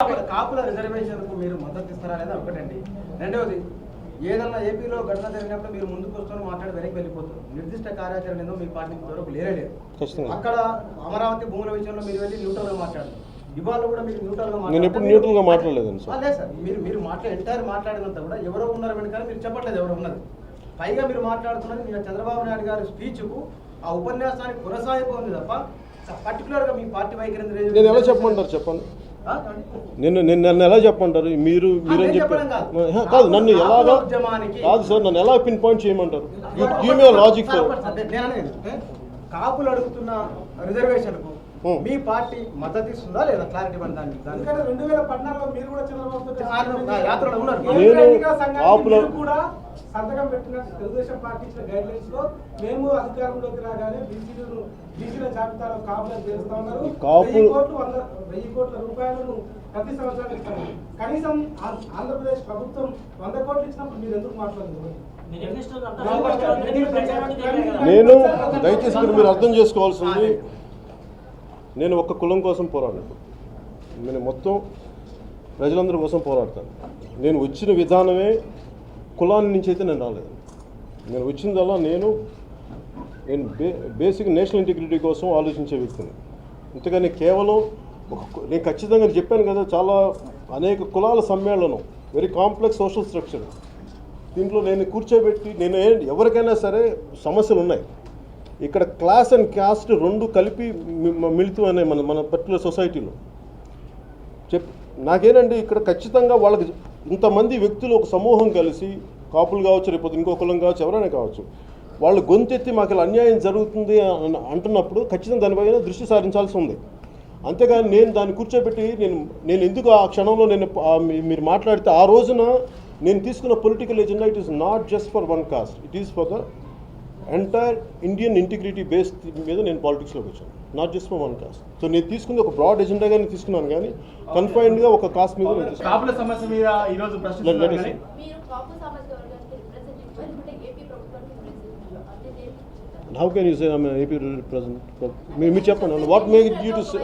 కాపుల రిజర్వేషన్కు మీరు మద్దతు ఇస్తారా లేదా ఒకటండి. రెండవది, ఏదన్నా ఏపీలో ఘటన జరిగినప్పుడు మీరు ముందుకు వస్తున్న మాట్లాడి వెనక్కి వెళ్ళిపోతారు. నిర్దిష్ట కార్యాచరణ ఏదో మీ పార్టీ వరకు లేదు. అక్కడ అమరావతి భూముల విషయంలో మీరు వెళ్ళి న్యూట్రల్గా మాట్లాడారు. ఇవాళ కూడా మీరు న్యూట్రల్గా నేను ఎప్పుడు న్యూట్రల్గా మాట్లాడలేదండి సార్. లేదు సార్, మీరు ఎంటైర్ మాట్లాడినంత కూడా ఎవరో ఉన్నారు వెనుక మీరు చెప్పట్లేదు ఎవరో ఉన్నది. పైగా మీరు మాట్లాడుతున్నది నిన్న చంద్రబాబు నాయుడు గారి స్పీచ్కు ఆ ఉపన్యాసానికి కొనసాగిపో ఉంది తప్ప పర్టికులర్గా మీ పార్టీ వైఖరి నేను ఎలా చెప్పమంటారు చెప్పండి. నన్ను ఎలా చెప్పంటారు మీరు మీరేం చెప్పారు కాదు నన్ను ఎలాగా కాదు సార్ నన్ను ఎలా పిన్ పాయింట్ చేయమంటారు. Give me logic sir. కాపులు అడుగుతున్న రిజర్వేషన్కు మీ పార్టీ మద్దతు ఇస్తుందా లేదా క్లారిటీ ఇవ్వండి. దానికి 2014లో మీరు కూడా చంద్రబాబు యాత్రలో ఉన్నారు. నేను కూడా సంతకం పెట్టిన తెలుగుదేశం పార్టీ ఇచ్చిన గైడ్ లైన్స్ లో మేము అధికారంలోకి రాగానే బీసీల జాబితాలో కాపులను చేరుస్తా ఉన్నారు. 1000 కోట్ల రూపాయలను ప్రతి సంవత్సరం ఇస్తారు. కనీసం ఆంధ్రప్రదేశ్ ప్రభుత్వం 100 కోట్లు ఇచ్చినప్పుడు మీరు ఎందుకు మాట్లాడుతున్నారు? నేను దయచేసి మీరు అర్థం చేసుకోవాల్సింది, నేను ఒక్క కులం కోసం పోరాడను. నేను మొత్తం ప్రజలందరి కోసం పోరాడతాను. నేను వచ్చిన విధానమే కులాన్ని నుంచి అయితే నేను రాలేదు. నేను వచ్చిందల్లా నేను బేసిక్ నేషనల్ ఇంటిగ్రిటీ కోసం ఆలోచించే వ్యక్తిని. అంతేగాని కేవలం నేను ఖచ్చితంగా చెప్పాను కదా, చాలా అనేక కులాల సమ్మేళనం, వెరీ కాంప్లెక్స్ సోషల్ స్ట్రక్చర్. దీంట్లో నేను కూర్చోబెట్టి నేను ఎవరికైనా సరే సమస్యలు ఉన్నాయి. ఇక్కడ క్లాస్ అండ్ క్యాస్ట్ రెండు కలిపి మిళితం అనే మన పర్టికులర్ సొసైటీలో నాకేనండి ఇక్కడ ఖచ్చితంగా వాళ్ళకి ఇంతమంది వ్యక్తులు ఒక సమూహం కలిసి, కాపులు కావచ్చు, రేపు ఇంకో కులం కావచ్చు, ఎవరైనా కావచ్చు, వాళ్ళు గొంతెత్తి మాకు ఇలా అన్యాయం జరుగుతుంది అంటున్నప్పుడు ఖచ్చితంగా దానిపైన దృష్టి సారించాల్సి ఉంది. అంతేగాని నేను దాన్ని కూర్చోబెట్టి నేను ఎందుకు ఆ క్షణంలో మీరు మాట్లాడితే ఆ రోజున నేను తీసుకున్న political agenda it is not just for one cost, it is for the entire Indian integrity base మీద నేను పాలిటిక్స్లోకి వచ్చాను, not just for one cost. So నేను తీసుకుంది ఒక బ్రాడ్ ఎజెండాగా నేను తీసుకున్నాను, కానీ కన్ఫైన్డ్గా ఒక కాస్ట్ మీద How can you say I'm an AP representative? Me చెప్పండి. What made you to say?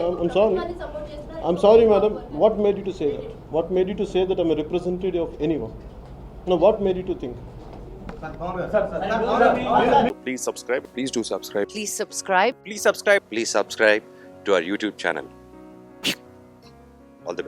I'm sorry, madam. What made you to say that? What made you to say that I'm a representative of anyone? No, what made you to think? Please subscribe. Please do subscribe. Please subscribe. Please subscribe. Please subscribe to our YouTube channel.